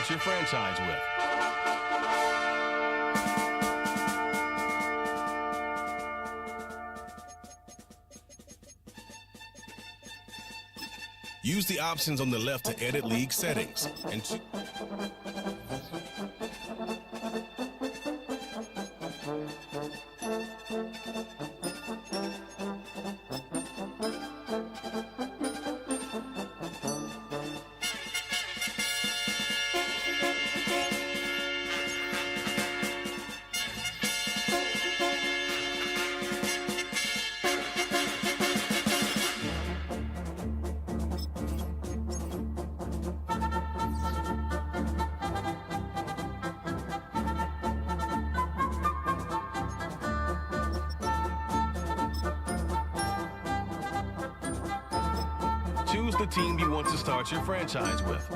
start your franchise with. Use the options on the left to edit league settings and choose the team you want to start your franchise with.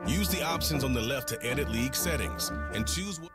Use the options on the left to edit league settings and choose what.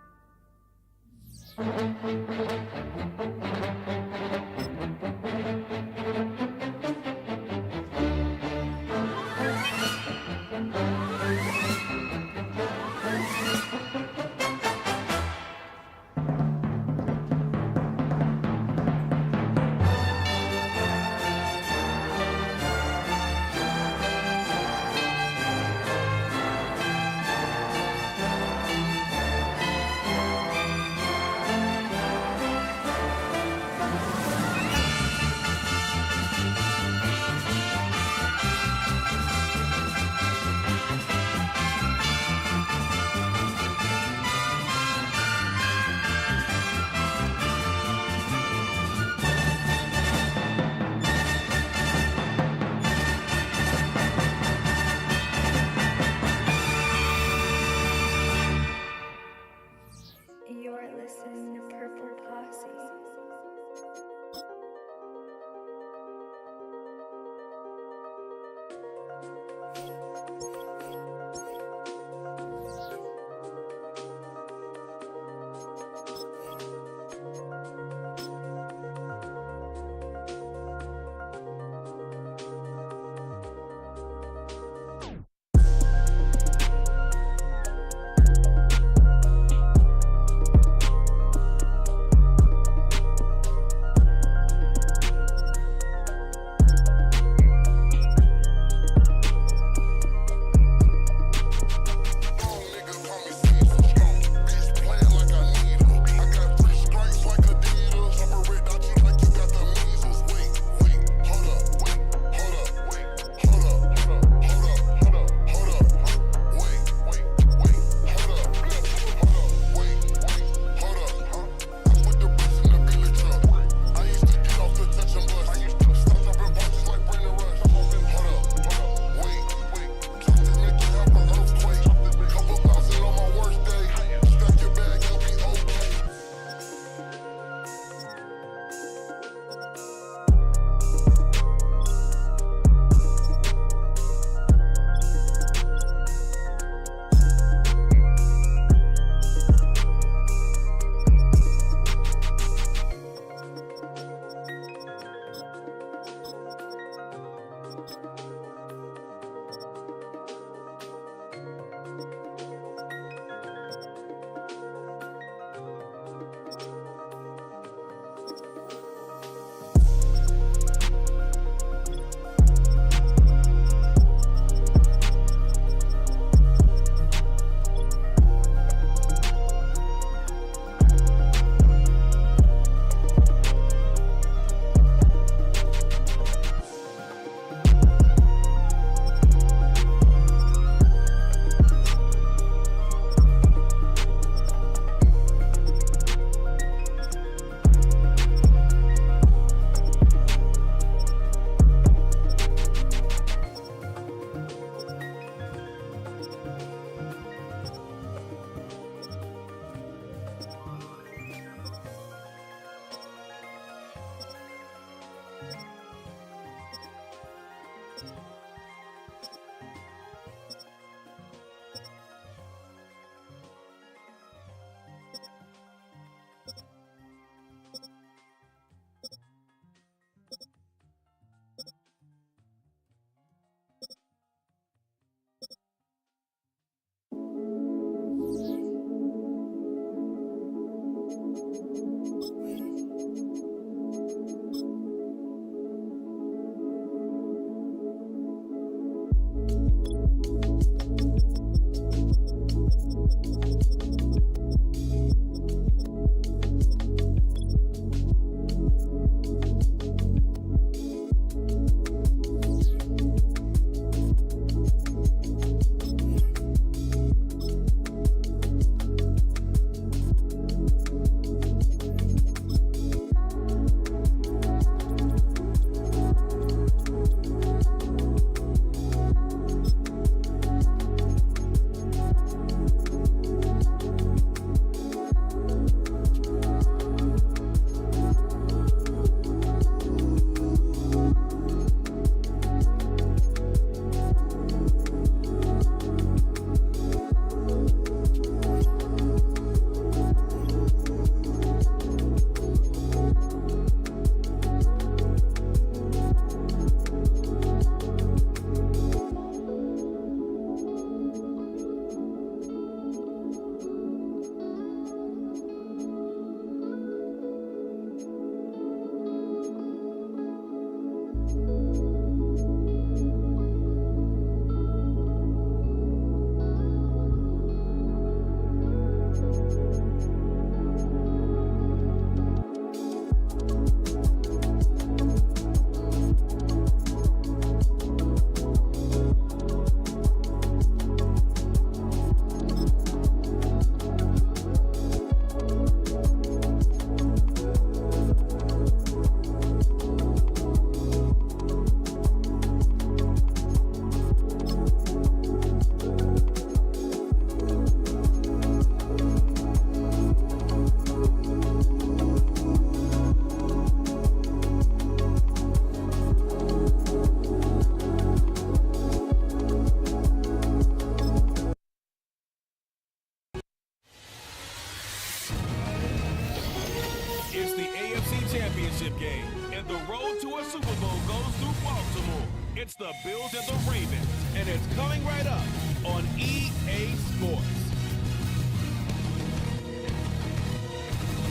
through Baltimore. It's the Bills and the Ravens, and it's coming right up on EA Sports.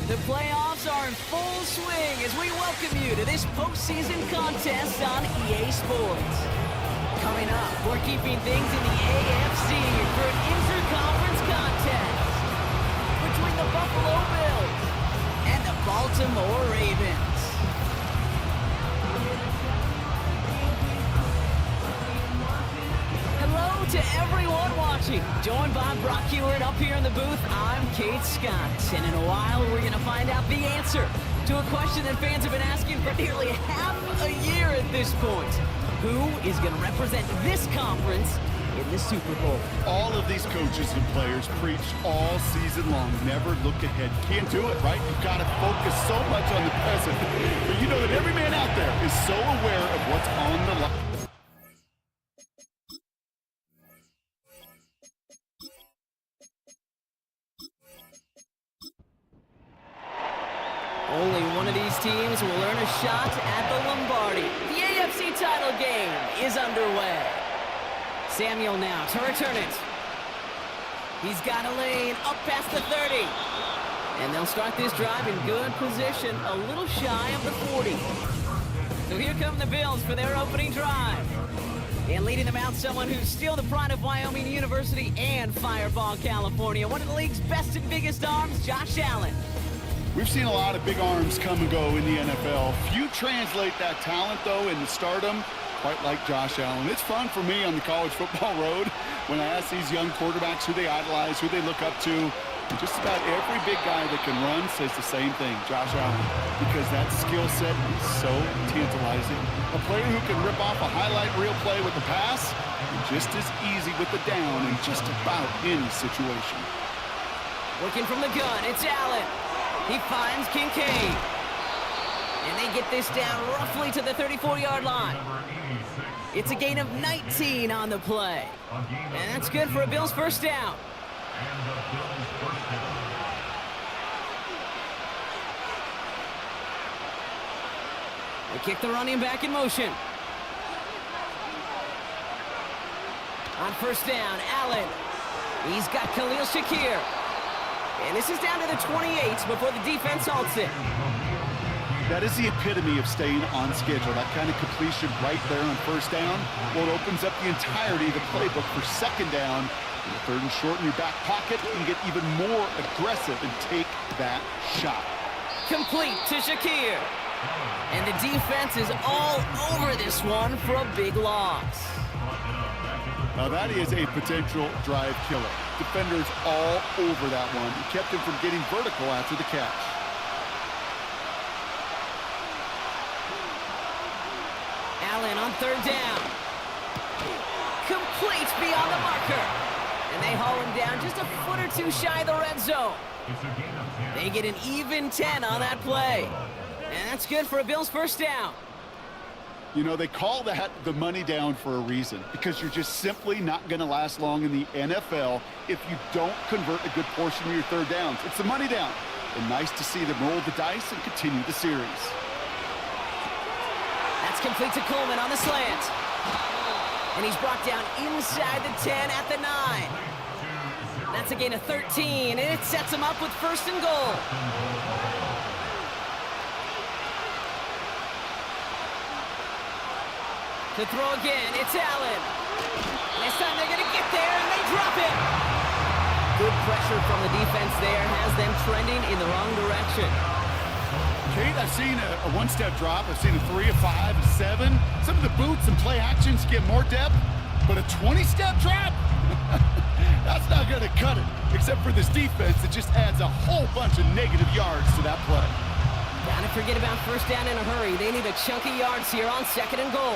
The playoffs are in full swing as we welcome you to this postseason contest on EA Sports. Coming up, we're keeping things in the AFC for an interconference contest between the Buffalo Bills and the Baltimore Ravens. Hello to everyone watching. Joined by Brock Hewitt up here in the booth, I'm Kate Scott. And in a while, we're going to find out the answer to a question that fans have been asking for nearly half a year at this point. Who is going to represent this conference in the Super Bowl? All of these coaches and players preach all season long, never look ahead. Can't do it, right? You've got to focus so much on the present. But you know that every man out there is so aware of what's on the line. Only one of these teams will earn a shot at the Lombardi. The AFC title game is underway. Samuel now to return it. He's got a lane up past the 30. And they'll start this drive in good position, a little shy of the 40. So here come the Bills for their opening drive. And leading them out, someone who's still the pride of Wyoming University and Fireball, California. One of the league's best and biggest arms, Josh Allen. We've seen a lot of big arms come and go in the NFL. Few translate that talent, though, into stardom, quite like Josh Allen. It's fun for me on the college football road when I ask these young quarterbacks who they idolize, who they look up to. And just about every big guy that can run says the same thing, Josh Allen, because that skill set is so tantalizing. A player who can rip off a highlight reel play with the pass, and just as easy with the down in just about any situation. Working from the gun, it's Allen. He finds Kincaid. And they get this down roughly to the 34-yard line. It's a gain of 19 on the play. And that's good for a Bills first down. They kick the running back in motion. On first down, Allen. He's got Khalil Shakir. And this is down to the 28 before the defense halts it. That is the epitome of staying on schedule. That kind of completion right there on first down. Well, it opens up the entirety of the playbook for second down. And third and short in your back pocket, you can get even more aggressive and take that shot. Complete to Shakir. And the defense is all over this one for a big loss. Now that is a potential drive killer. Defenders all over that one. He kept him from getting vertical after the catch. Allen on third down. Complete beyond the marker. And they haul him down just a foot or two shy of the red zone. They get an even 10 on that play. And that's good for a Bills first down. You know, they call that the money down for a reason, because you're just simply not going to last long in the NFL if you don't convert a good portion of your third downs. It's the money down. And nice to see them roll the dice and continue the series. That's complete to Coleman on the slant. And he's brought down inside the 10 at the 9. That's a gain of 13, and it sets him up with first and goal. To throw again, it's Allen. This time they're going to get there, and they drop it. Good pressure from the defense there has them trending in the wrong direction. Kate, I've seen a one-step drop. I've seen a 3, a 5, a 7. Some of the boots and play actions get more depth, but a 20-step drop? That's not going to cut it, except for this defense that just adds a whole bunch of negative yards to that play. Gotta forget about first down in a hurry. They need a chunk of yards here on second and goal.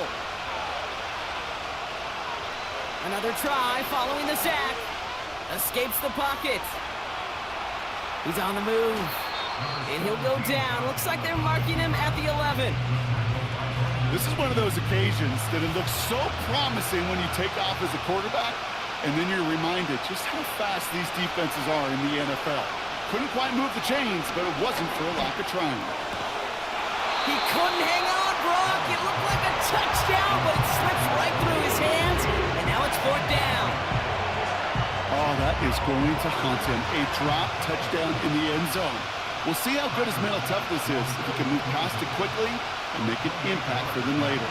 Another try following the sack. Escapes the pocket. He's on the move. And he'll go down. Looks like they're marking him at the 11. This is one of those occasions that it looks so promising when you take off as a quarterback, and then you're reminded just how fast these defenses are in the NFL. Couldn't quite move the chains, but it wasn't for a lack of trying. He couldn't hang on, Brock. It looked like a touchdown, but it slips right through his hands, and now it's 4th down. Oh, that is going to haunt him. A drop touchdown in the end zone. We'll see how good his mental toughness is, if he can move past it quickly and make an impact for them later.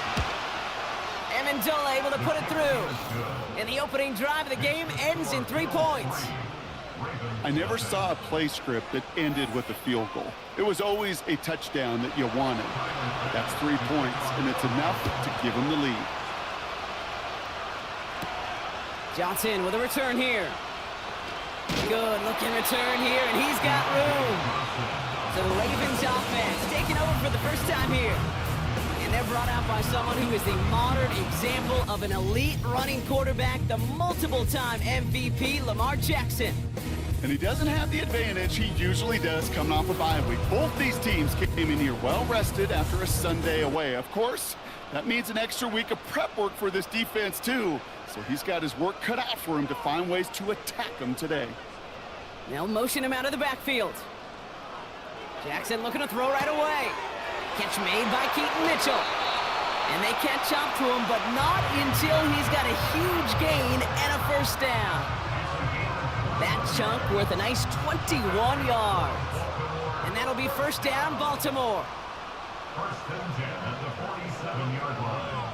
Amendola able to put it through. And the opening drive of the game ends in 3 points. I never saw a play script that ended with a field goal. It was always a touchdown that you wanted. That's 3 points, and it's enough to give him the lead. Johnson with a return here. Good looking return here, and he's got room. The Ravens offense taking over for the first time here. And they're brought out by someone who is the modern example of an elite running quarterback, the multiple-time MVP, Lamar Jackson. And he doesn't have the advantage he usually does coming off a bye week. Both these teams came in here well-rested after a Sunday away. Of course, that means an extra week of prep work for this defense, too. So he's got his work cut out for him to find ways to attack them today. They'll motion him out of the backfield. Jackson looking to throw right away. Catch made by Keaton Mitchell. And they catch up to him, but not until he's got a huge gain and a first down. That chunk worth a nice 21 yards. And that'll be first down, Baltimore. First and 10 at the 47-yard line.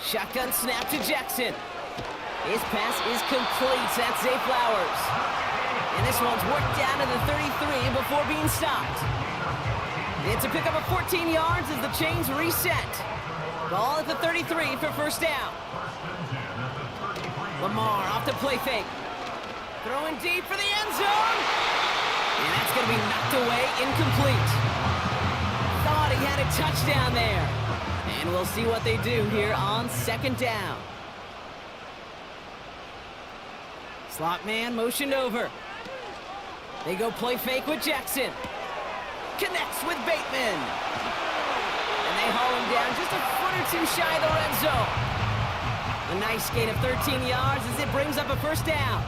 Shotgun snap to Jackson. His pass is complete. That's Zay Flowers. And this one's worked down to the 33 before being stopped. It's a pickup of 14 yards as the chains reset. Ball at the 33 for first down. Lamar off the play fake. Throwing deep for the end zone. And that's going to be knocked away, incomplete. Thought he had a touchdown there. And we'll see what they do here on second down. Slot man motioned over. They go play fake with Jackson. Connects with Bateman. And they haul him down just a foot or two shy of the red zone. A nice gain of 13 yards as it brings up a first down.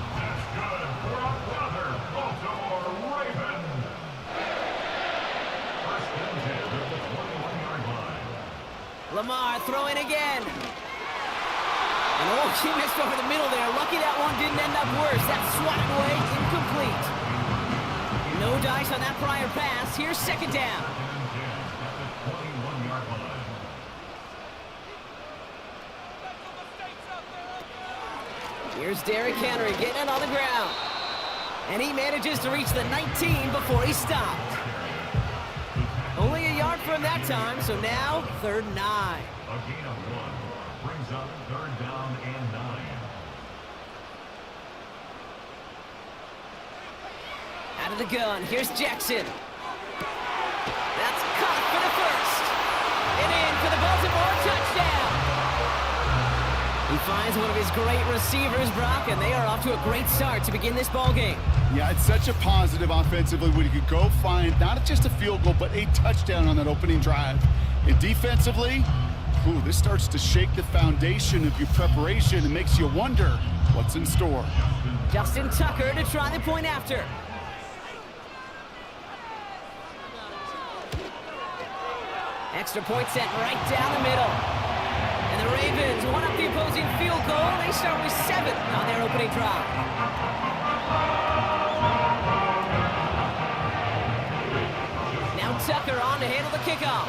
Lamar throwing again. And oh, he missed over the middle there. Lucky that one didn't end up worse. That's swatted away, incomplete. No dice on that prior pass. Here's second down. Here's Derrick Henry getting it on the ground. And he manages to reach the 19 before he stopped. Only a yard from that time, so now 3rd and 9. A gain of 1 brings up 3rd down and 9. Out of the gun, here's Jackson. That's caught for the first. And in for the Baltimore touchdown. He finds one of his great receivers, Brock, and they are off to a great start to begin this ballgame. Yeah, it's such a positive offensively when you could go find not just a field goal, but a touchdown on that opening drive. And defensively, this starts to shake the foundation of your preparation and makes you wonder what's in store. Justin Tucker to try the point after. Extra point set right down the middle. And the Ravens one up the opposing field goal. They start with 7 on their opening drive. Now Tucker on to handle the kickoff.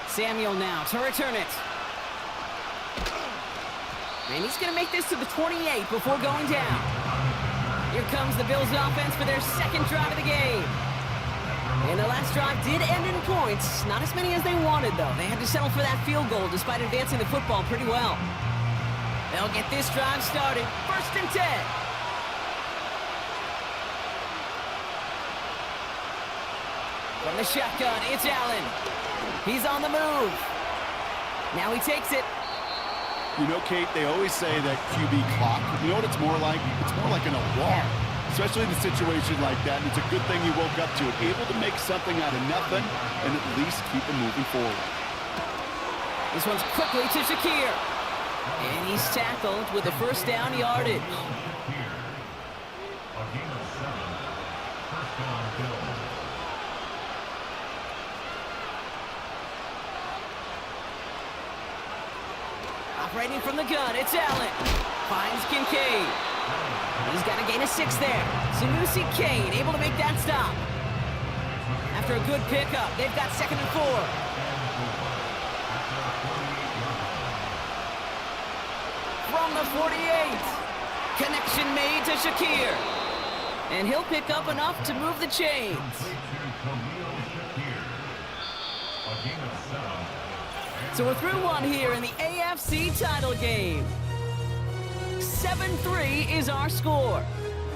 Samuel now to return it. And he's going to make this to the 28 before going down. Here comes the Bills offense for their second drive of the game. And the last drive did end in points. Not as many as they wanted, though. They had to settle for that field goal despite advancing the football pretty well. They'll get this drive started. 1st and 10. From the shotgun, it's Allen. He's on the move. Now he takes it. You know, Kate, they always say that QB clock. You know what it's more like? It's more like an alarm, especially in a situation like that. And it's a good thing you woke up to it, able to make something out of nothing and at least keep them moving forward. This one's quickly to Shakir. And he's tackled with the first down yardage. A gain of Operating from the gun, it's Allen. Finds Kincaid. He's got a gain of 6 there. Sanusi Cade able to make that stop. After a good pickup, they've got 2nd and 4. From the 48. Connection made to Shakir. And he'll pick up enough to move the chains. So we're through one here in the AFC title game. 7-3 is our score.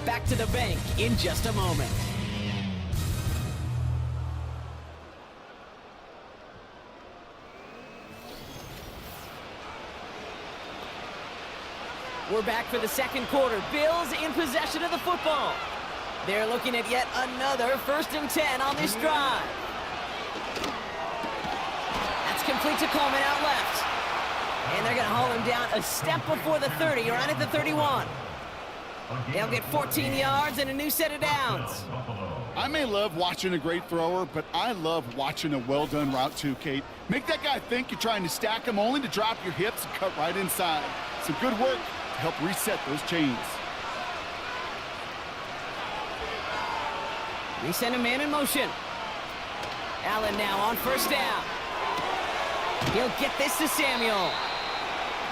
Back to the bank in just a moment. We're back for the second quarter. Bills in possession of the football. They're looking at yet another 1st and 10 on this drive. That's complete to Coleman out left. And they're going to haul him down a step before the 30, right at the 31. They'll get 14 yards and a new set of downs. I may love watching a great thrower, but I love watching a well-done route too, Kate. Make that guy think you're trying to stack him only to drop your hips and cut right inside. Some good work to help reset those chains. We send a man in motion. Allen now on 1st down. He'll get this to Samuel.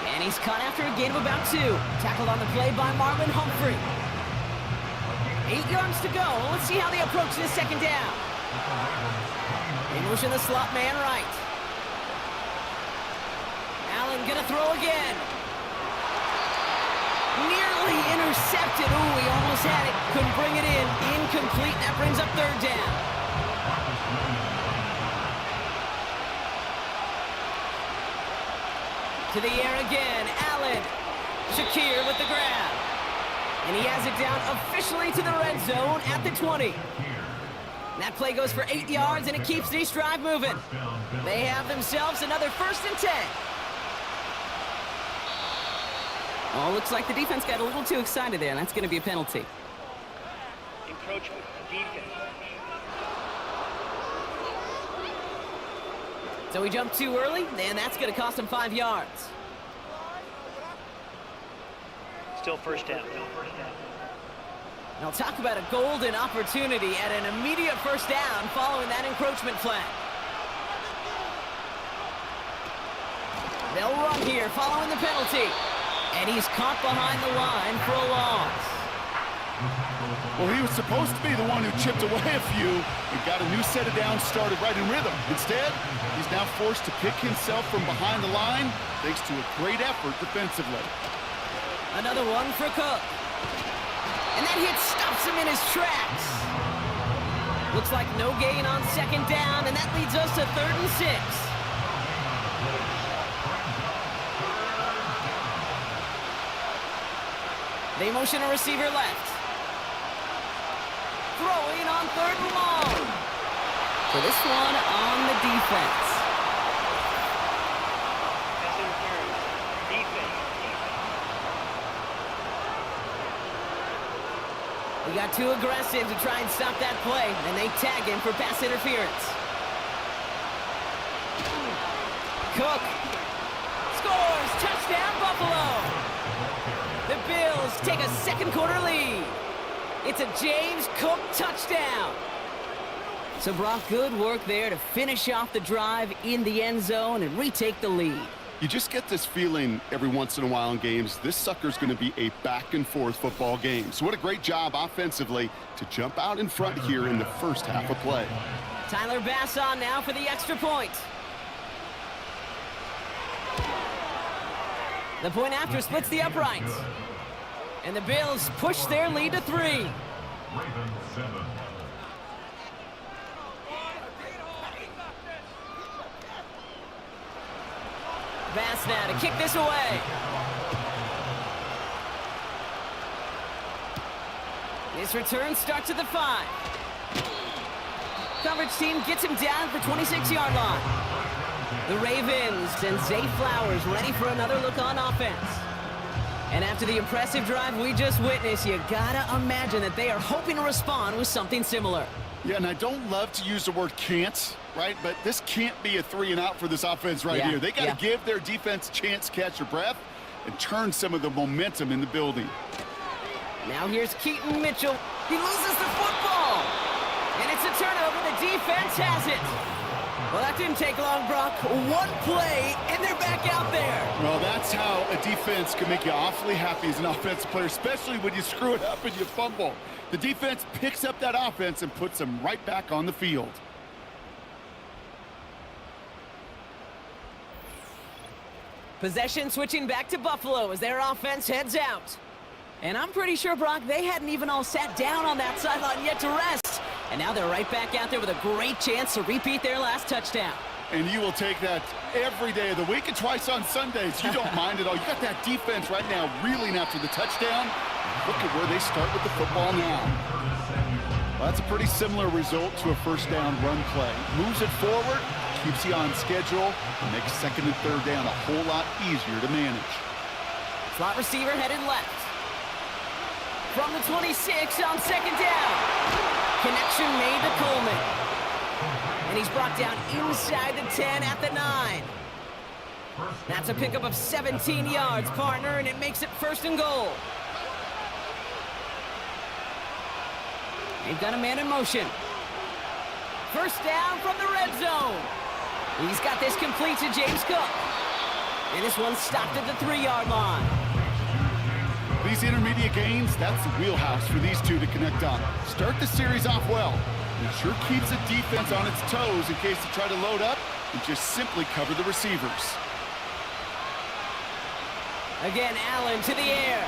And he's caught after a gain of about 2. Tackled on the play by Marlon Humphrey. 8 yards to go. Let's see how they approach this 2nd down. They motion the slot man right. Allen gonna throw again. Nearly intercepted. Ooh, he almost had it. Couldn't bring it in. Incomplete. That brings up 3rd down. To the air again. Allen. Shakir with the grab. And he has it down officially to the red zone at the 20. That play goes for 8 yards, and it keeps this drive moving. They have themselves another 1st and 10. Oh, looks like the defense got a little too excited there, and that's going to be a penalty. Encroachment, defense. So he jumped too early, and that's going to cost him 5 yards. Still 1st down. Now talk about a golden opportunity at an immediate 1st down following that encroachment flag. They'll run here following the penalty. And he's caught behind the line for a loss. Well, he was supposed to be the one who chipped away a few and got a new set of downs started right in rhythm. Instead, he's now forced to pick himself from behind the line thanks to a great effort defensively. Another one for Cook. And that hit stops him in his tracks. Looks like no gain on 2nd down, and that leads us to 3rd and 6. They motion a receiver left. Throwing on 3rd and long. For this one on the defense. Pass interference. Defense. We got too aggressive to try and stop that play, and they tag him for pass interference. Cook scores. Touchdown, Buffalo. The Bills take a 2nd quarter lead. It's a James Cook touchdown. So Brock, good work there to finish off the drive in the end zone and retake the lead. You just get this feeling every once in a while in games, this sucker's going to be a back-and-forth football game. So what a great job offensively to jump out in front here in the 1st half of play. Tyler Bass on now for the extra point. The point after splits the uprights. And the Bills push their lead to 3. Ravens 7. Bass now to kick this away. This return starts at the 5. Coverage team gets him down for 26-yard line. The Ravens send Zay Flowers ready for another look on offense. And after the impressive drive we just witnessed, you gotta imagine that they are hoping to respond with something similar. Yeah, and I don't love to use the word can't, right? But this can't be a 3-and-out for this offense right here. They got to give their defense a chance to catch their breath and turn some of the momentum in the building. Now here's Keaton Mitchell. He loses the football. And it's a turnover. The defense has it. Well, that didn't take long, Brock. One play, and they're back out there. Well, that's how a defense can make you awfully happy as an offensive player, especially when you screw it up and you fumble. The defense picks up that offense and puts them right back on the field. Possession switching back to Buffalo as their offense heads out. And I'm pretty sure, Brock, they hadn't even all sat down on that sideline yet to rest. And now they're right back out there with a great chance to repeat their last touchdown. And you will take that every day of the week and twice on Sundays. You don't mind at all. You got that defense right now reeling after the touchdown. Look at where they start with the football now. Well, that's a pretty similar result to a first down run play. Moves it forward, keeps you on schedule, and makes second and third down a whole lot easier to manage. Slot receiver headed left. From the 26 on second down. Connection made to Coleman. And he's brought down inside the 10 at the 9. That's a pickup of 17 yards, partner, and it makes it first and goal. They've got a man in motion. First down from the red zone. He's got this complete to James Cook. And this one stopped at the 3-yard line. These intermediate gains, that's the wheelhouse for these two to connect on. Start the series off well. It sure keeps the defense on its toes in case they try to load up and just simply cover the receivers. Again, Allen to the air.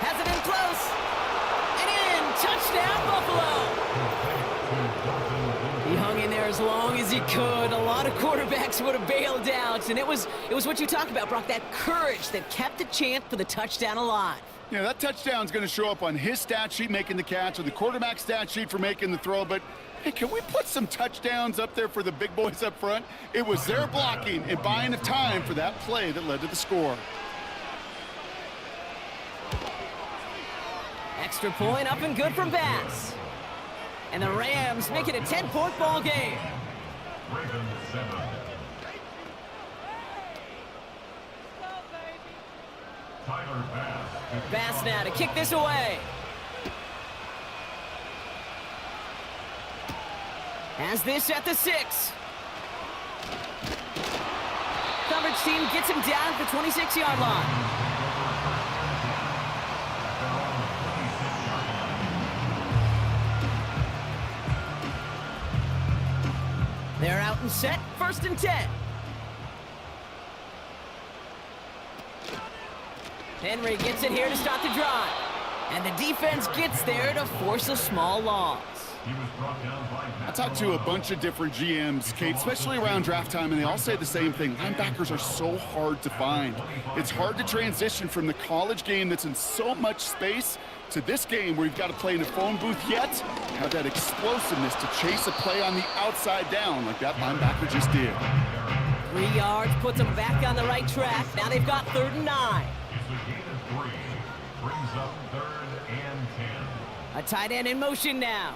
Has it in close. And in. Touchdown, Buffalo. He hung in there as long as he could. A lot of quarterbacks would have bailed out. And it was what you talk about, Brock, that courage that kept the chance for the touchdown alive. Yeah, that touchdown's going to show up on his stat sheet making the catch or the quarterback stat sheet for making the throw. But, hey, can we put some touchdowns up there for the big boys up front? It was their blocking and buying of time for that play that led to the score. Extra point up and good from Bass. And the Rams make it a 10-point ball game. Ravens 7. Tyler Bass. Bass now to kick this away. Has this at the 6. Coverage team gets him down at the 26-yard line. They're out and set, first and 10. Henry gets it here to start the drive. And the defense gets there to force a small loss. I talked to a bunch of different GMs, Kate, especially around draft time, and they all say the same thing. Linebackers are so hard to find. It's hard to transition from the college game that's in so much space to this game where you've got to play in a phone booth yet have that explosiveness to chase a play on the outside down like that linebacker just did. 3 yards puts them back on the right track. Now they've got 3rd and 9. It's a gain of 3. Brings up 3rd and 10. A tight end in motion now.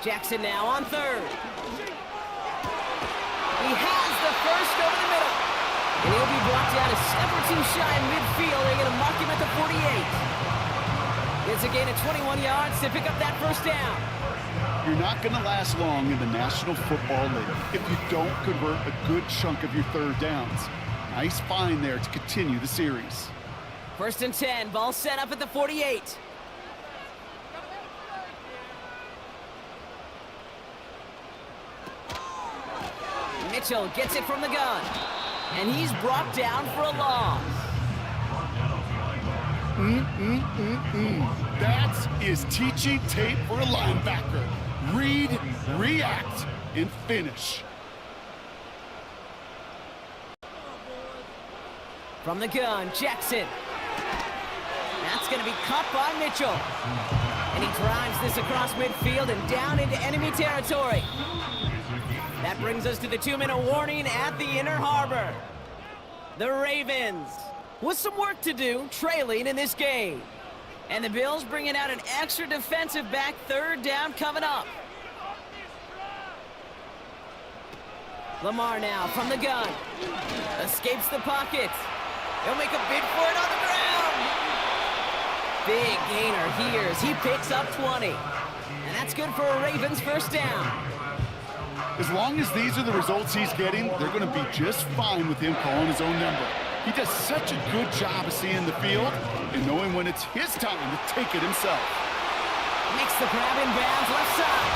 Jackson now on 3rd. He has the first over the middle. And he'll be brought down a step or two shy in midfield. They're going to mark him at the 48. It's a gain of 21 yards to pick up that first down. You're not going to last long in the National Football League if you don't convert a good chunk of your 3rd downs. Nice find there to continue the series. 1st and 10, ball set up at the 48. Mitchell gets it from the gun. And he's brought down for a loss. That is teaching tape for a linebacker. Read, react, and finish. From the gun, Jackson. That's going to be caught by Mitchell. And he drives this across midfield and down into enemy territory. That brings us to the 2-minute warning at the Inner Harbor. The Ravens with some work to do, trailing in this game. And the Bills bringing out an extra defensive back, third down coming up. Lamar now from the gun. Escapes the pocket. He'll make a bid for it on the ground. Big gainer here as he picks up 20. And that's good for a Ravens first down. As long as these are the results he's getting, they're going to be just fine with him calling his own number. He does such a good job of seeing the field and knowing when it's his time to take it himself. Makes the grab in bounds left side.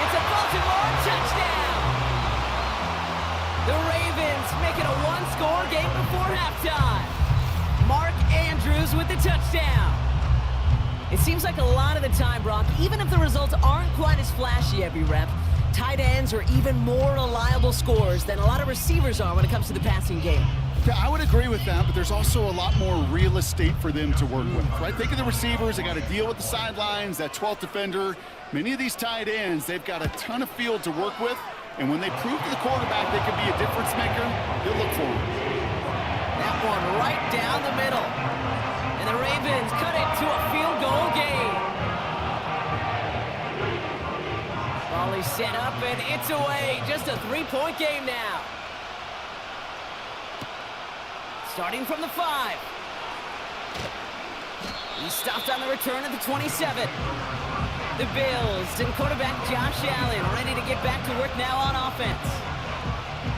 It's a Baltimore touchdown. The Ravens make it a one-score game before halftime. Mark Andrews with the touchdown. It seems like a lot of the time, Brock, even if the results aren't quite as flashy every rep, tight ends are even more reliable scorers than a lot of receivers are when it comes to the passing game. Yeah, I would agree with that, but there's also a lot more real estate for them to work with, right? Think of the receivers. They got to deal with the sidelines, that 12th defender. Many of these tight ends, they've got a ton of field to work with, and when they prove to the quarterback they can be a difference maker, they'll look for him. That one right down the middle. And the Ravens cut it to a field goal game. Ball is set up, and it's away. Just a three-point game now. Starting from the 5. He stopped on the return at the 27. The Bills and quarterback Josh Allen ready to get back to work now on offense.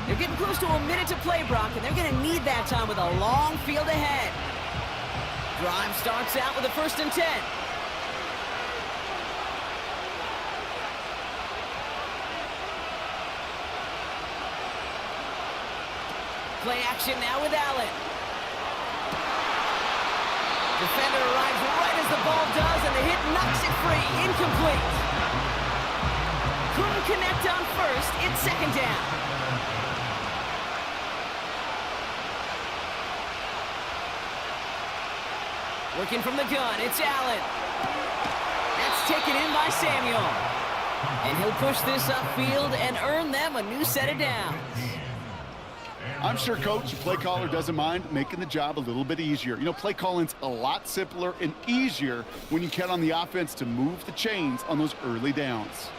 They're getting close to a minute to play, Brock, and they're going to need that time with a long field ahead. Drive starts out with a 1st and 10. Play action now with Allen. Defender arrives right as the ball does, and the hit knocks it free. Incomplete. Couldn't connect on 1st. It's 2nd down. Working from the gun, it's Allen. That's taken in by Samuel. And he'll push this upfield and earn them a new set of downs. I'm sure, Coach, the play caller doesn't mind making the job a little bit easier. You know, play calling's a lot simpler and easier when you count on the offense to move the chains on those early downs.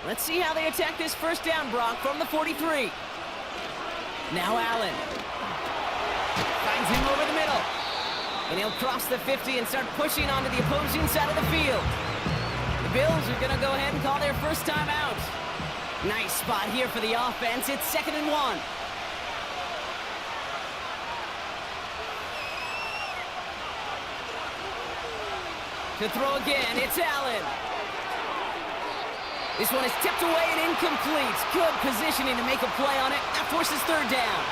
Let's see how they attack this first down, Brock, from the 43. Now Allen. Finds him over the middle. And he'll cross the 50 and start pushing onto the opposing side of the field. The Bills are going to go ahead and call their first time out. Nice spot here for the offense. It's 2nd and 1. To throw again, it's Allen. This one is tipped away and incomplete. Good positioning to make a play on it. That forces 3rd down.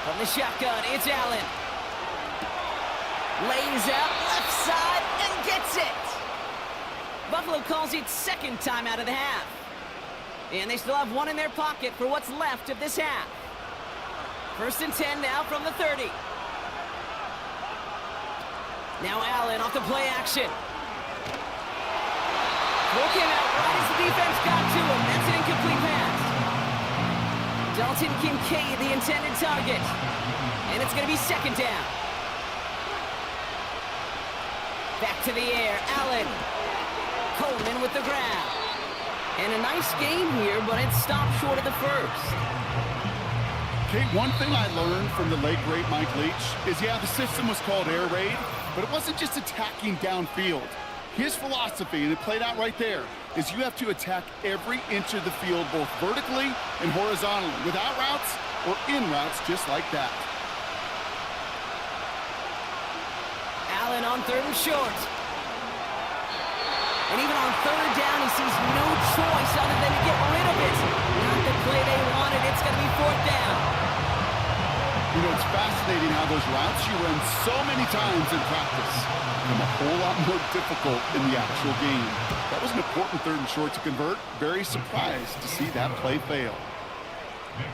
From the shotgun, it's Allen. Lays out left side and gets it. Buffalo calls it 2nd time out of the half. And they still have one in their pocket for what's left of this half. 1st and 10 now from the 30. Now Allen off the play action. Broken out right as the defense got to him. That's an incomplete pass. Dalton Kincaid, the intended target. And it's going to be 2nd down. Back to the air. Allen. Coleman with the grab. And a nice game here, but it stopped short of the 1st. Okay, one thing I learned from the late, great Mike Leach is, yeah, the system was called air raid, but it wasn't just attacking downfield. His philosophy, and it played out right there, is you have to attack every inch of the field, both vertically and horizontally, without routes or in routes, just like that. Allen on 3rd and short. And even on 3rd down, he sees no choice other than to get rid of it. Not the play they wanted. It's going to be 4th down. You know, it's fascinating how those routes you run so many times in practice become a whole lot more difficult in the actual game. That was an important 3rd and short to convert. Very surprised to see that play fail.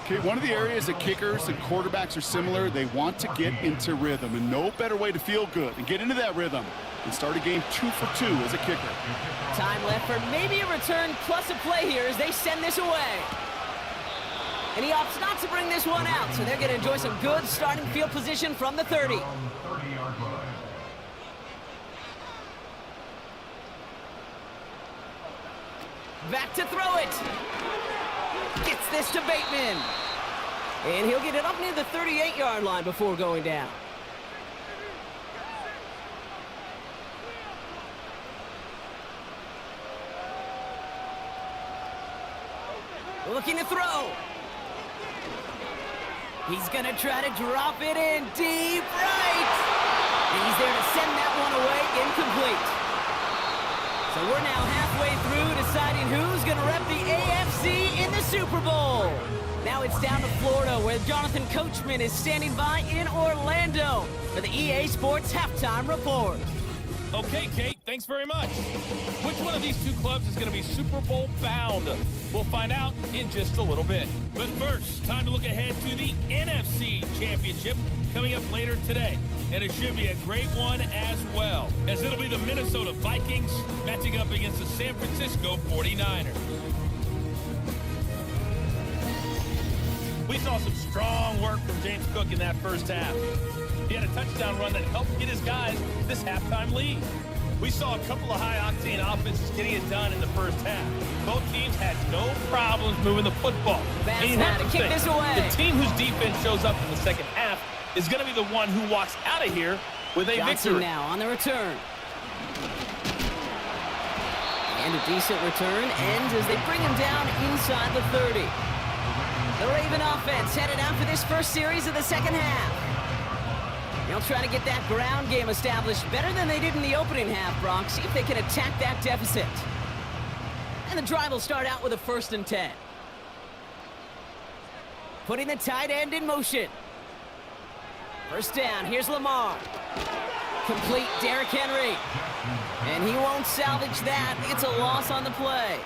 Okay, one of the areas that kickers and quarterbacks are similar, they want to get into rhythm, and no better way to feel good and get into that rhythm and start a game 2 for 2 as a kicker. Time left for maybe a return plus a play here as they send this away. And he opts not to bring this one out, so they're going to enjoy some good starting field position from the 30. 30-yard line. Back to throw it. Gets this to Bateman. And he'll get it up near the 38-yard line before going down. Looking to throw. He's going to try to drop it in deep right. And he's there to send that one away incomplete. So we're now halfway through deciding who's going to rep the AFC in the Super Bowl. Now it's down to Florida, where Jonathan Coachman is standing by in Orlando for the EA Sports Halftime Report. Okay, Kate, thanks very much. Which one of these two clubs is going to be Super Bowl bound? We'll find out in just a little bit. But first, time to look ahead to the NFC Championship coming up later today. And it should be a great one as well, as it'll be the Minnesota Vikings matching up against the San Francisco 49ers. We saw some strong work from James Cook in that first half. He had a touchdown run that helped get his guys this halftime lead. We saw a couple of high-octane offenses getting it done in the first half. Both teams had no problems moving the football. Kick this away. The team whose defense shows up in the second half is going to be the one who walks out of here with a Johnson victory. now on the return. And a decent return ends as they bring him down inside the 30. The Raven offense headed out for this first series of the second half. They'll try to get that ground game established better than they did in the opening half, Brock. See if they can attack that deficit. And the drive will start out with a 1st and 10. Putting the tight end in motion. First down, here's Lamar. Complete, Derrick Henry. And he won't salvage that. It's a loss on the play.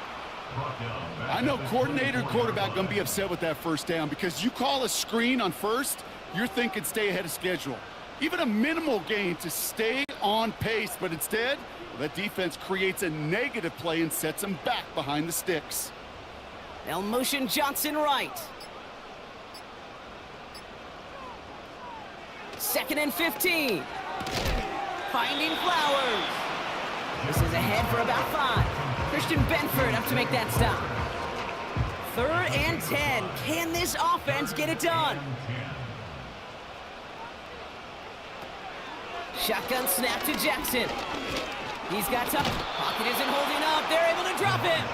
I know coordinator and quarterback going to be upset with that first down because you call a screen on first, you're thinking stay ahead of schedule. Even a minimal gain to stay on pace, but instead, that defense creates a negative play and sets them back behind the sticks. They'll motion Johnson right. 2nd and 15. Finding Flowers. This is ahead for about 5. Christian Benford up to make that stop. 3rd and 10. Can this offense get it done? Shotgun snap to Jackson. He's got time. Pocket isn't holding up. They're able to drop him.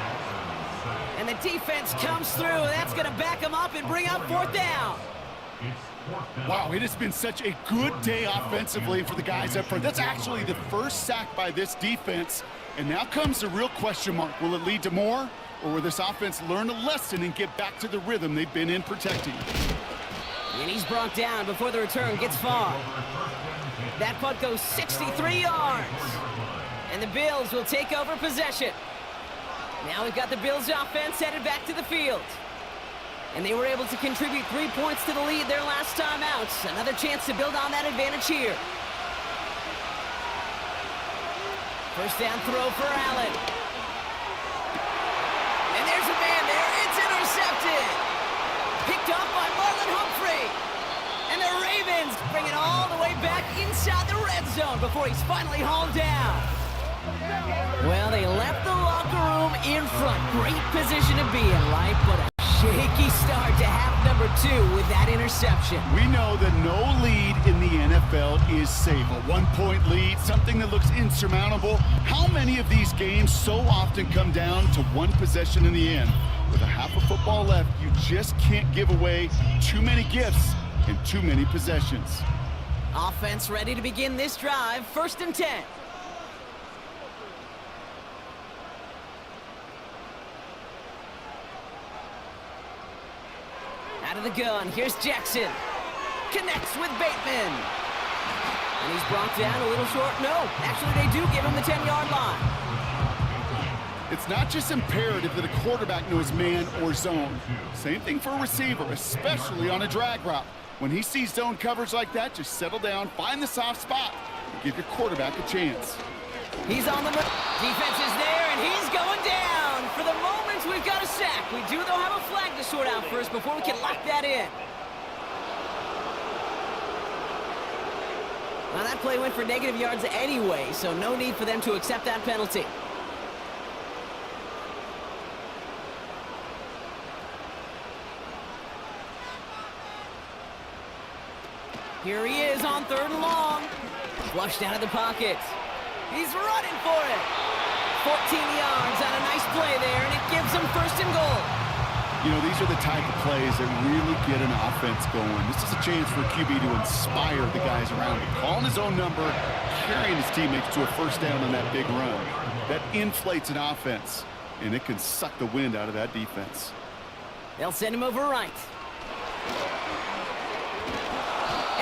And the defense comes through. That's going to back him up and bring up 4th down. Wow, it has been such a good day offensively for the guys up front. That's actually the first sack by this defense. And now comes the real question mark. Will it lead to more? Or will this offense learn a lesson and get back to the rhythm they've been in protecting? And he's brought down before the return gets far. That punt goes 63 yards. And the Bills will take over possession. Now we've got the Bills offense headed back to the field. And they were able to contribute 3 points to the lead their last time out. Another chance to build on that advantage here. First down throw for Allen. And there's a man there. It's intercepted. Picked up by Marlon Humphrey. And the Ravens bring it all the way back inside the red zone before he's finally hauled down. Well, they left the locker room in front. Great position to be in, right? But a shaky start to half number 2 with that interception. We know that no lead in the NFL is safe. A 1-point lead, something that looks insurmountable. How many of these games so often come down to one possession in the end? With a half of football left, you just can't give away too many gifts in too many possessions. Offense ready to begin this drive. 1st and 10. Out of the gun, here's Jackson. Connects with Bateman. And he's brought down a little short. No, actually they do give him the 10-yard line. It's not just imperative that a quarterback knows man or zone. Same thing for a receiver, especially on a drag route. When he sees zone coverage like that, just settle down, find the soft spot, and give your quarterback a chance. He's on the move. Defense is there, and he's going down. For the moment, we we've got a sack. We do, though, have a flag to sort out first before we can lock that in. Now, that play went for negative yards anyway, so no need for them to accept that penalty. Here he is on 3rd and long. Flushed out of the pocket. He's running for it. 14 yards on a nice play there, and it gives him 1st and goal. You know, these are the type of plays that really get an offense going. This is a chance for QB to inspire the guys around him. Calling his own number, carrying his teammates to a 1st down on that big run. That inflates an offense, and it can suck the wind out of that defense. They'll send him over right.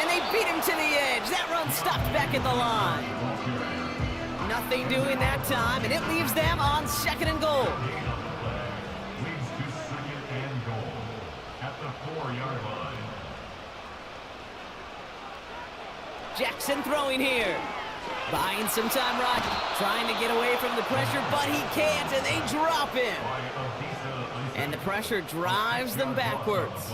And they beat him to the edge. That run stopped back at the line. Nothing doing that time, and it leaves them on 2nd and goal. Leads to 2nd and goal at the 4-yard line. Jackson throwing here. Buying some time, Rod. Trying to get away from the pressure, but he can't, and they drop him. And the pressure drives them backwards.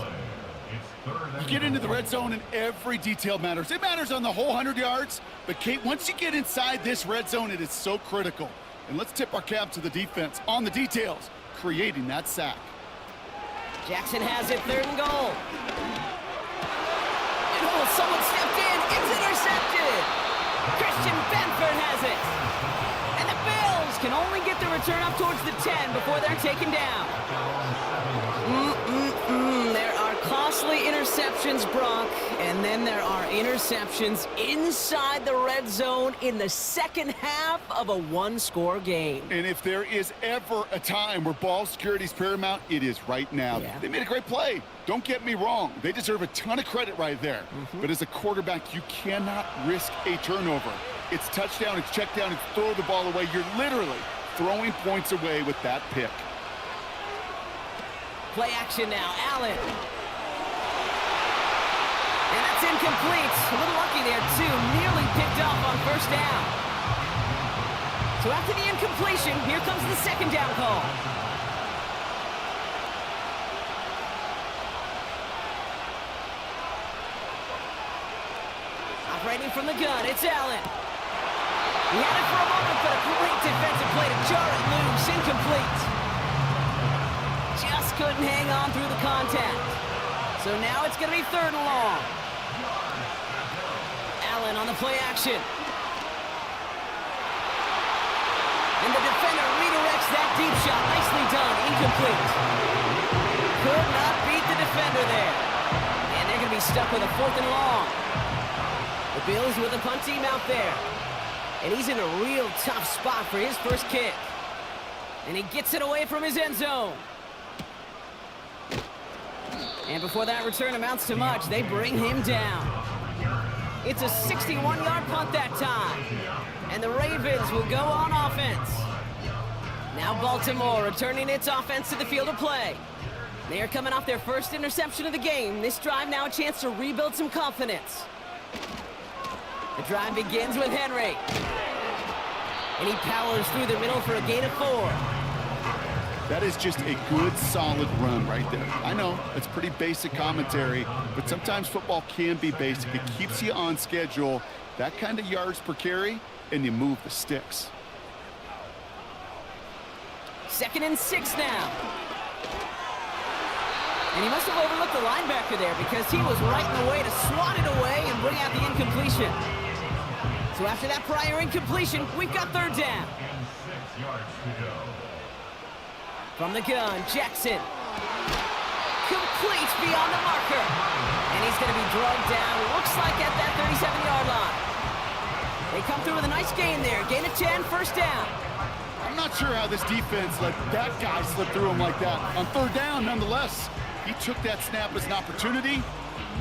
You get into the red zone and every detail matters. It matters on the whole 100 yards, but Kate, once you get inside this red zone, it is so critical. And let's tip our cap to the defense on the details, creating that sack. Jackson has it, 3rd and goal. And oh, someone stepped in. It's intercepted. Christian Benford has it. And the Bills can only get the return up towards the 10 before they're taken down. There are costly interceptions, Brock, and then there are interceptions inside the red zone in the 2nd half of a 1-score game. And if there is ever a time where ball security is paramount, it is right now. Yeah. They made a great play. Don't get me wrong. They deserve a ton of credit right there. But as a quarterback, you cannot risk a turnover. It's touchdown, it's check down, it's throw the ball away. You're literally throwing points away with that pick. Play action now, Allen. And that's incomplete. A little lucky there, too. Nearly picked off on 1st down. So after the incompletion, here comes the 2nd down call. Operating from the gun, it's Allen. He had it for a moment, but a great defensive play to jar it loose. Incomplete. Just couldn't hang on through the contact. So now it's going to be 3rd and long. Allen on the play action. And the defender redirects that deep shot. Nicely done. Incomplete. Could not beat the defender there. And they're going to be stuck with a 4th and long. The Bills with a punt team out there. And he's in a real tough spot for his 1st kick. And he gets it away from his end zone. And before that return amounts to much, they bring him down. It's a 61-yard punt that time. And the Ravens will go on offense. Now Baltimore returning its offense to the field of play. They are coming off their 1st interception of the game. This drive now a chance to rebuild some confidence. The drive begins with Henry. And he powers through the middle for a gain of 4. That is just a good, solid run right there. I know, it's pretty basic commentary, but sometimes football can be basic. It keeps you on schedule, that kind of yards per carry, and you move the sticks. 2nd and 6 now. And he must have overlooked the linebacker there because he was right in the way to swat it away and bring out the incompletion. So after that prior incompletion, we've got 3rd down. And 6 yards to go. From the gun, Jackson. Complete beyond the marker. And he's going to be drugged down, looks like at that 37-yard line. They come through with a nice gain there. Gain of 10, 1st down. I'm not sure how this defense let that guy slip through him like that. On 3rd down, nonetheless, he took that snap as an opportunity.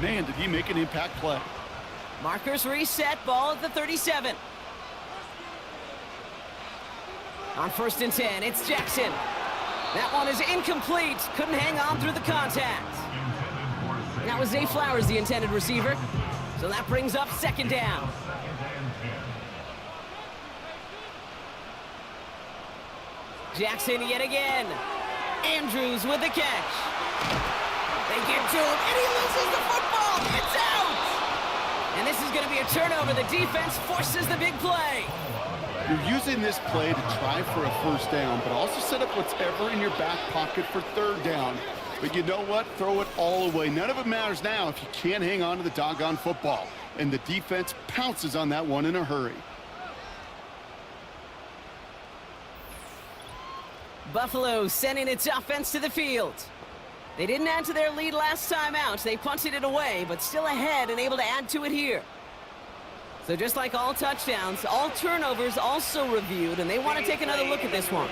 Man, did he make an impact play. Markers reset, ball at the 37. On 1st and 10, it's Jackson. That one is incomplete. Couldn't hang on through the contact. That was Zay Flowers, the intended receiver. So that brings up 2nd down. Jackson yet again. Andrews with the catch. They get to him, and he loses the football. It's out! And this is going to be a turnover. The defense forces the big play. You're using this play to try for a first down, but also set up whatever in your back pocket for third down. But you know what? Throw it all away. None of it matters now if you can't hang on to the doggone football. And the defense pounces on that one in a hurry. Buffalo sending its offense to the field. They didn't add to their lead last time out. They punted it away, but still ahead and able to add to it here. So just like all touchdowns, all turnovers also reviewed, and they want to take another look at this one.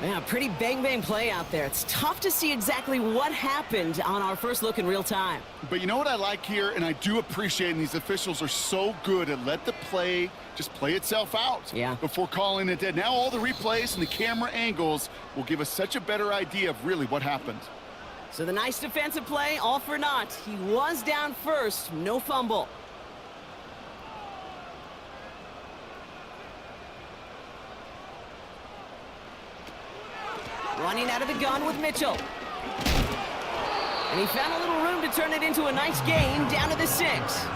Man, pretty bang-bang play out there. It's tough to see exactly what happened on our first look in real time. But you know what I like here, and I do appreciate, and these officials are so good at let the play just play itself out before calling it dead. Now all the replays and the camera angles will give us such a better idea of really what happened. So the nice defensive play, all for naught. He was down first, no fumble. Running out of the gun with Mitchell. And he found a little room to turn it into a nice gain down to the 6.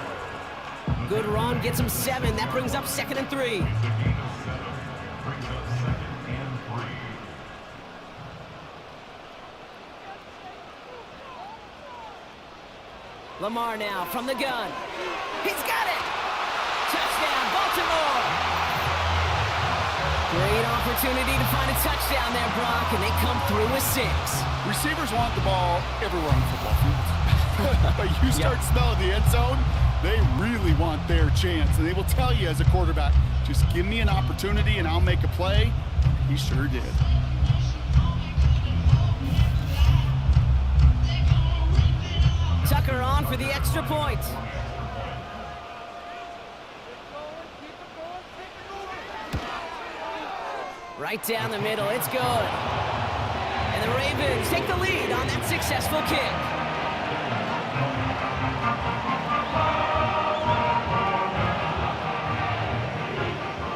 Good run, gets him 7. That brings up 2nd and 3. Lamar now from the gun. He's got it! Touchdown, Baltimore! Great opportunity to find a touchdown there, Brock, and they come through with 6. Receivers want the ball everywhere on the football field. But you start smelling the end zone, they really want their chance. And they will tell you as a quarterback, just give me an opportunity and I'll make a play. He sure did. Tucker on for the extra point. Right down the middle, it's good. And the Ravens take the lead on that successful kick.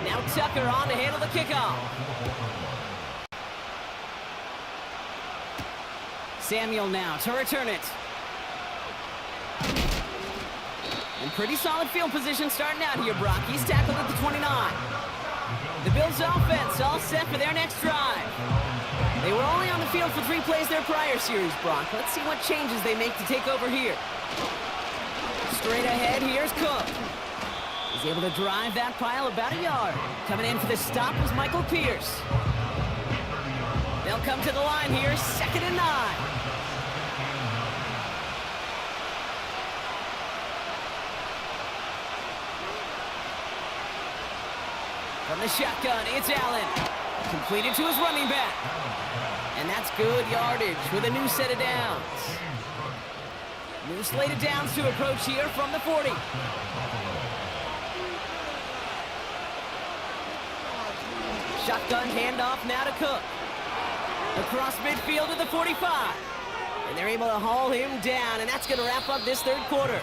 Now Tucker on to handle the kickoff. Samuel now to return it. And pretty solid field position starting out here, Brock. He's tackled at the 29. The Bills' offense all set for their next drive. They were only on the field for 3 plays their prior series, Brock. Let's see what changes they make to take over here. Straight ahead, here's Cook. He's able to drive that pile about a yard. Coming in for the stop was Michael Pierce. They'll come to the line here, 2nd and 9. From the shotgun, it's Allen. Completed to his running back. And that's good yardage with a new set of downs. New slate of downs to approach here from the 40. Shotgun handoff now to Cook. Across midfield to the 45. And they're able to haul him down, and that's going to wrap up this third quarter.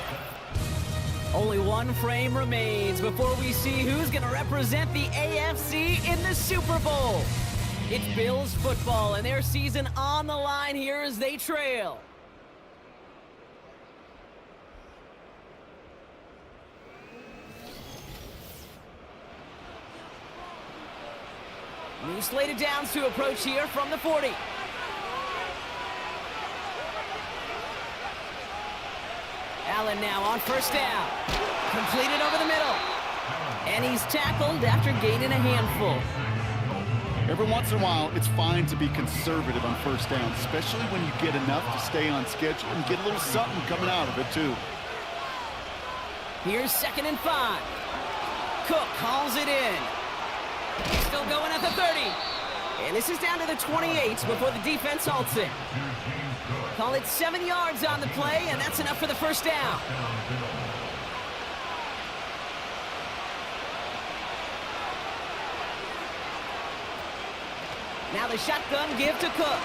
Only one frame remains before we see who's going to represent the AFC in the Super Bowl. It's Bills football and their season on the line here as they trail. New slate of downs to approach here from the 40. Allen now on first down. Completed over the middle. And he's tackled after gaining a handful. Every once in a while, it's fine to be conservative on first down, especially when you get enough to stay on schedule and get a little something coming out of it, too. Here's 2nd and 5. Cook calls it in. He's still going at the 30. And this is down to the 28 before the defense halts it. Call it 7 yards on the play, and that's enough for the first down. Now the shotgun give to Cook.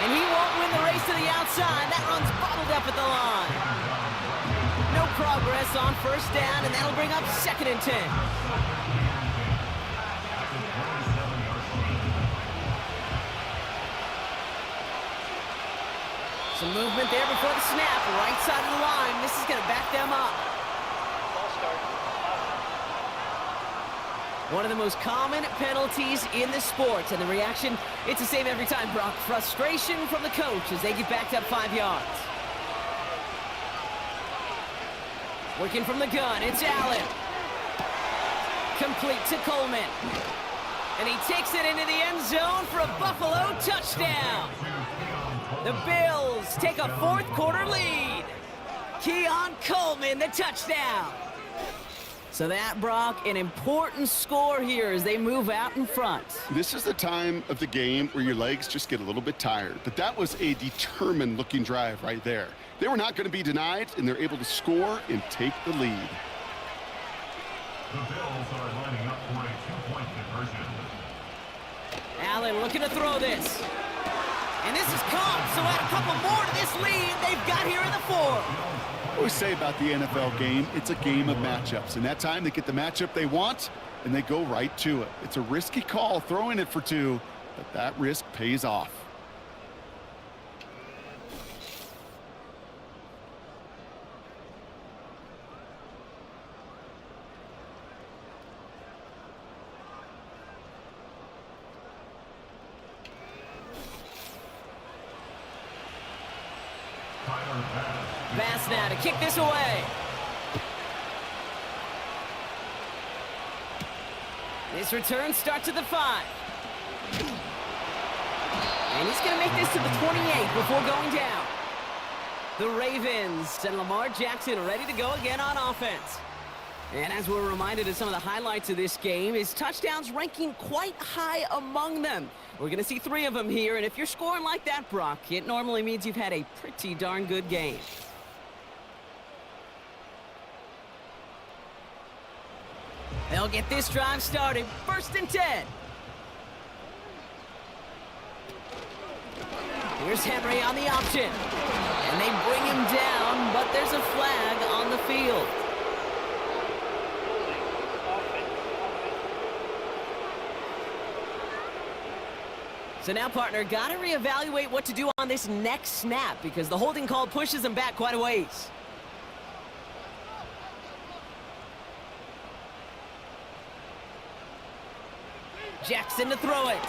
And he won't win the race to the outside. That run's bottled up at the line. No progress on first down, and that'll bring up 2nd and 10. Some movement there before the snap. Right side of the line. This is going to back them up. Ball start. One of the most common penalties in the sport. And the reaction, it's the same every time, Brock. Frustration from the coach as they get backed up 5 yards. Working from the gun, it's Allen. Complete to Coleman. And he takes it into the end zone for a Buffalo touchdown. The Bills take a fourth quarter lead. Keon Coleman, the touchdown. So that, Brock, an important score here as they move out in front. This is the time of the game where your legs just get a little bit tired. But that was a determined-looking drive right there. They were not going to be denied, and they're able to score and take the lead. The Bills are lining up for a 2-point conversion. Allen looking to throw this. And this is caught, so add a couple more to this lead they've got here in the fourth. I always say about the NFL game, it's a game of matchups. And that time they get the matchup they want, and they go right to it. It's a risky call throwing it for 2, but that risk pays off. Pass now to kick this away. This return starts at the 5. And he's going to make this to the 28 before going down. The Ravens and Lamar Jackson ready to go again on offense. And as we're reminded of some of the highlights of this game, his touchdowns ranking quite high among them. We're going to see 3 of them here, and if you're scoring like that, Brock, it normally means you've had a pretty darn good game. They'll get this drive started. 1st and 10. Here's Henry on the option. And they bring him down, but there's a flag on the field. So now, partner, got to reevaluate what to do on this next snap because the holding call pushes them back quite a ways. Jackson to throw it.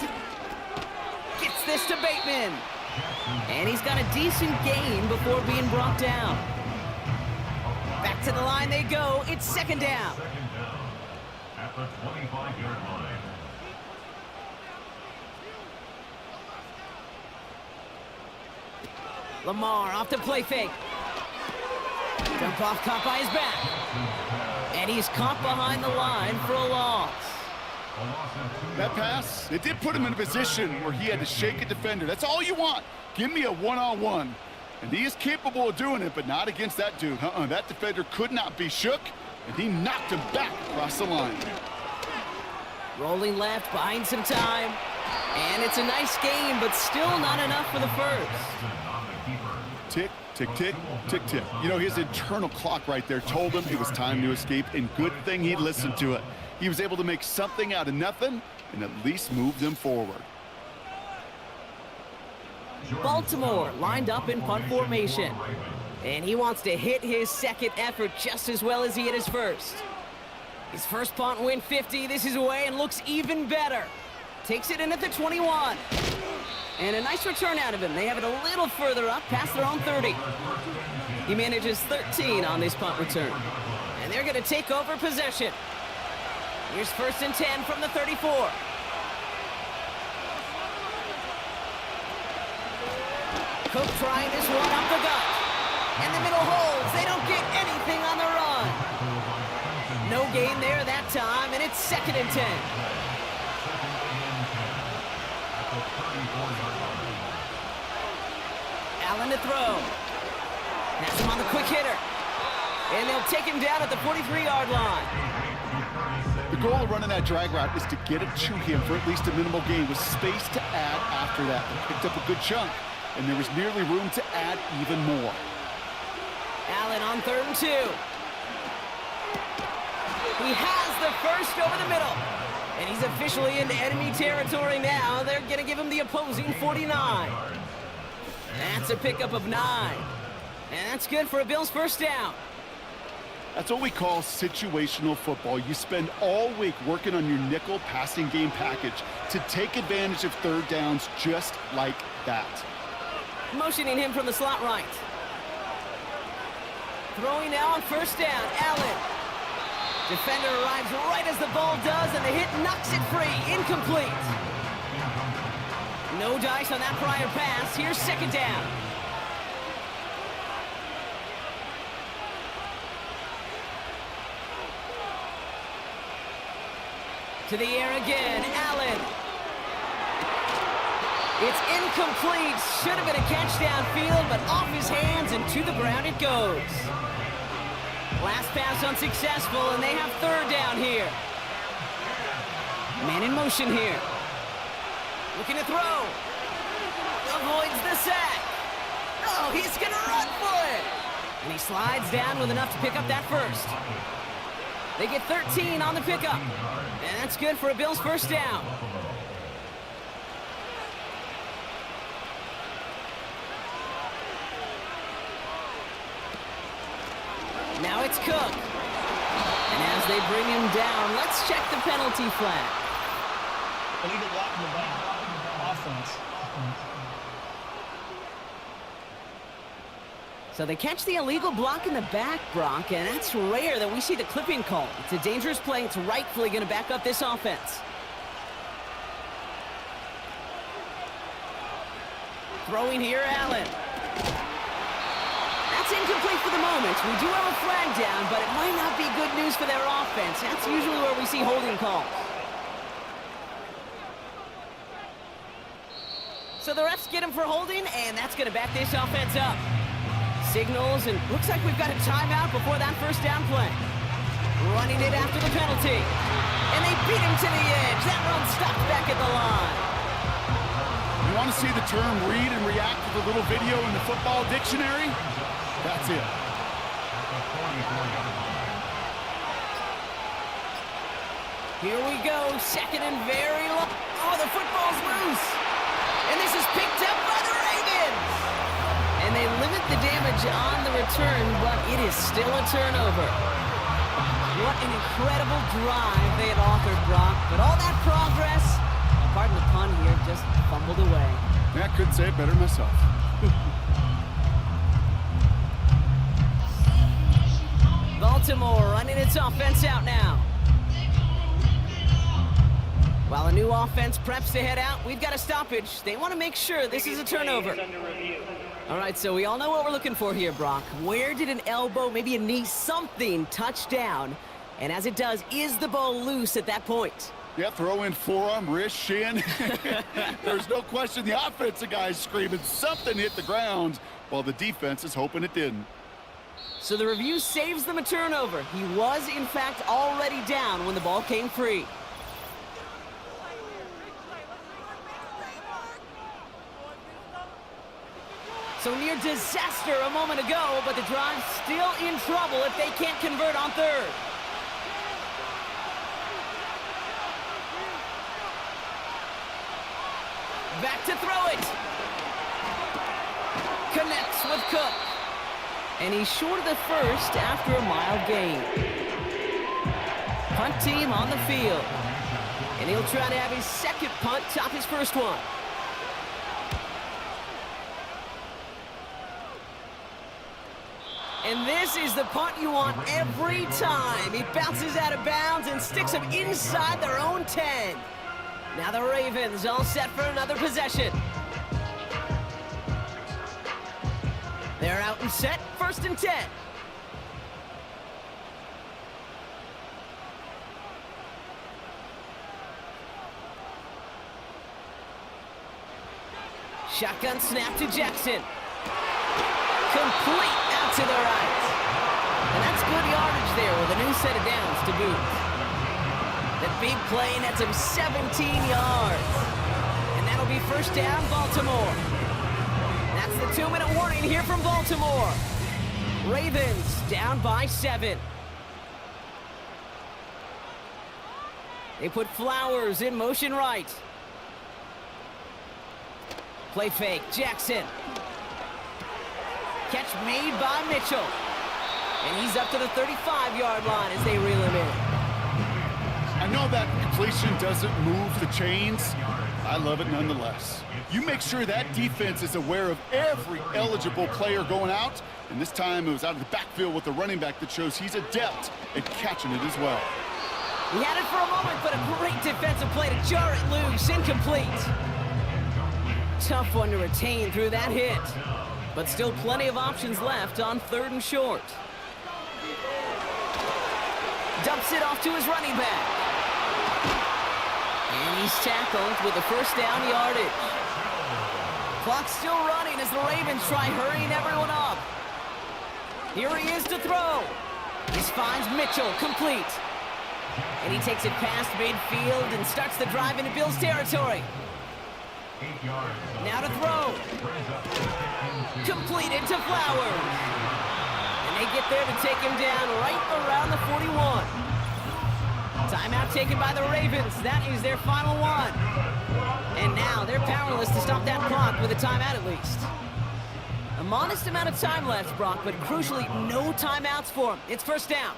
Gets this to Bateman. And he's got a decent gain before being brought down. Back to the line they go. It's 2nd down. At the 25-yard line. Lamar off the play fake. Dump off caught by his back. And he's caught behind the line for a loss. That pass, it did put him in a position where he had to shake a defender. That's all you want. Give me a one-on-one. And he is capable of doing it, but not against that dude. That defender could not be shook, and he knocked him back across the line. Rolling left, buying some time. And it's a nice game, but still not enough for the first. Tick, tick, tick, tick, tick. You know, his internal clock right there told him it was time to escape, and good thing he listened to it. He was able to make something out of nothing and at least move them forward. Baltimore lined up in punt formation. And he wants to hit his second effort just as well as he hit his first. His first punt went 50. This is away and looks even better. Takes it in at the 21. And a nice return out of him. They have it a little further up past their own 30. He manages 13 on this punt return. And they're going to take over possession. Here's 1st and 10 from the 34. Cook trying this one up the gut. And the middle holds. They don't get anything on the run. No gain there that time, and it's 2nd and 10. Allen to throw. That's him on the quick hitter. And they'll take him down at the 43-yard line. The goal of running that drag route is to get it to him for at least a minimal gain with space to add after that. He picked up a good chunk, and there was nearly room to add even more. Allen on 3rd and 2. He has the first over the middle. And he's officially into enemy territory now. They're going to give him the opposing 49. That's a pickup of 9. And that's good for a Bills first down. That's what we call situational football. You spend all week working on your nickel passing game package to take advantage of third downs just like that. Motioning him from the slot right. Throwing now on first down, Allen. Defender arrives right as the ball does, and the hit knocks it free. Incomplete. No dice on that prior pass. Here's second down. To the air again, Allen. It's incomplete. Should have been a catch downfield, but off his hands and to the ground it goes. Last pass unsuccessful, and they have third down here. Man in motion here. Looking to throw. Avoids the sack. Oh, he's going to run for it. And he slides down with enough to pick up that first. They get 13 on the pickup. And that's good for a Bills first down. Now it's Cook. And as they bring him down, let's check the penalty flag. Illegal block in the back. Offense. So they catch the illegal block in the back, Brock, and that's rare that we see the clipping call. It's a dangerous play. It's rightfully going to back up this offense. Throwing here, Allen. That's incomplete for the moment. We do have a flag down, but it might not be good news for their offense. That's usually where we see holding calls. So the refs get him for holding, and that's going to back this offense up. Signals, and looks like we've got a timeout before that first down play. Running it after the penalty. And they beat him to the edge. That run stopped back at the line. You want to see the term read and react to the little video in the football dictionary? That's it. Here we go, second and very low. Oh, the football's loose. And this is picked up by the Ravens. And they limit the damage on the return, but it is still a turnover. What an incredible drive they had authored, Brock. But all that progress, pardon the pun here, just fumbled away. Yeah, I couldn't say it better myself. Baltimore running its offense out now. While a new offense preps to head out, we've got a stoppage. They want to make sure this is a turnover. All right, so we all know what we're looking for here, Brock. Where did an elbow, maybe a knee, something touch down? And as it does, is the ball loose at that point? Yeah, throw in forearm, wrist, shin. There's no question the offensive guy's screaming something hit the ground while the defense is hoping it didn't. So the review saves them a turnover. He was, in fact, already down when the ball came free. So near disaster a moment ago, but the drive's still in trouble if they can't convert on third. Back to throw it. Connects with Cook. And he's short of the first after a mild gain. Punt team on the field. And he'll try to have his second punt top his first one. And this is the punt you want every time. He bounces out of bounds and sticks them inside their own 10. Now the Ravens all set for another possession. They're out and set, 1st and 10. Shotgun snap to Jackson. Complete out to the right. And that's good yardage there with a new set of downs to boot. That big play nets him 17 yards. And that'll be first down, Baltimore. That's the 2-minute warning here from Baltimore. Ravens down by 7. They put Flowers in motion right. Play fake, Jackson. Catch made by Mitchell. And he's up to the 35-yard line as they reel him in. I know that completion doesn't move the chains. I love it nonetheless. You make sure that defense is aware of every eligible player going out. And this time it was out of the backfield with the running back that shows he's adept at catching it as well. He had it for a moment, but a great defensive play to jar it loose. Incomplete. Tough one to retain through that hit. But still plenty of options left on 3rd and short. Dumps it off to his running back. And he's tackled with the first down yardage. Clock's still running as the Ravens try hurrying everyone up. Here he is to throw. This finds Mitchell, complete. And he takes it past midfield and starts the drive into Bills territory. Now to throw. Completed to Flowers. And they get there to take him down right around the 41. Timeout taken by the Ravens. That is their final one. And now they're powerless to stop that clock with a timeout at least. A modest amount of time left, Brock, but crucially no timeouts for him. It's first down.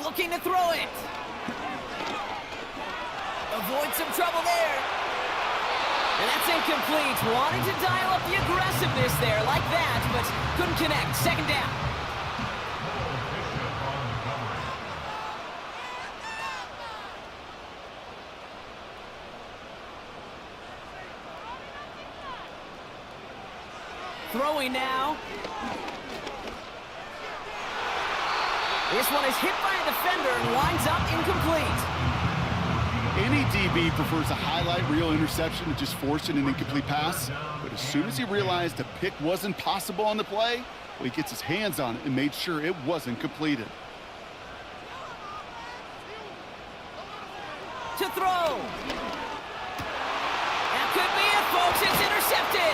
Looking to throw it. Avoid some trouble there. And that's incomplete. Wanted to dial up the aggressiveness there like that, but couldn't connect. Second down. Throwing now. This one is hit by a defender and winds up incomplete. Any DB prefers a highlight reel interception to just forcing an incomplete pass. But as soon as he realized a pick wasn't possible on the play, well, he gets his hands on it and made sure it wasn't completed. To throw. That could be it, folks. It's intercepted.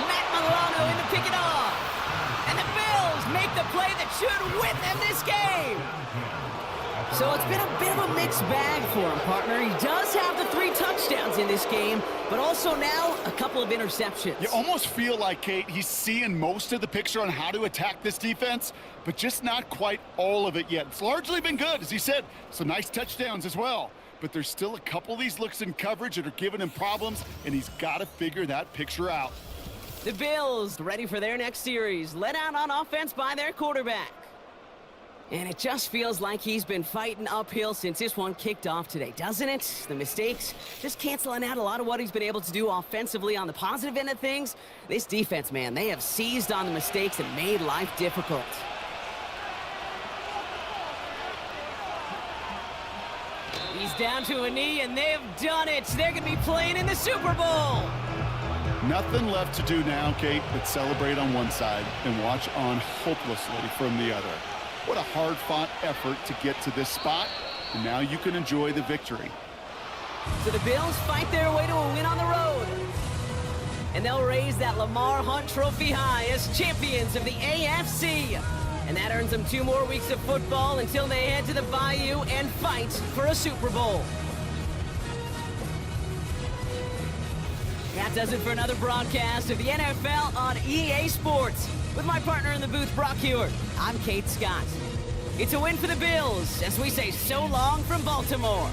Matt Milano in to pick it off. And the Bills make the play that should win them this game. So it's been a bit of a mixed bag for him, partner. He does have the 3 touchdowns in this game, but also now a couple of interceptions. You almost feel like, Kate, he's seeing most of the picture on how to attack this defense, but just not quite all of it yet. It's largely been good, as he said. Some nice touchdowns as well. But there's still a couple of these looks in coverage that are giving him problems, and he's got to figure that picture out. The Bills ready for their next series, led out on offense by their quarterback. And it just feels like he's been fighting uphill since this one kicked off today, doesn't it? The mistakes just canceling out a lot of what he's been able to do offensively on the positive end of things. This defense, man, they have seized on the mistakes and made life difficult. He's down to a knee, and they've done it. They're going to be playing in the Super Bowl. Nothing left to do now, Kate, but celebrate on one side and watch on hopelessly from the other. What a hard-fought effort to get to this spot, and now you can enjoy the victory. So the Bills fight their way to a win on the road. And they'll raise that Lamar Hunt Trophy high as champions of the AFC. And that earns them 2 more weeks of football until they head to the Bayou and fight for a Super Bowl. That does it for another broadcast of the NFL on EA Sports. With my partner in the booth, Brock Hewitt, I'm Kate Scott. It's a win for the Bills as we say so long from Baltimore.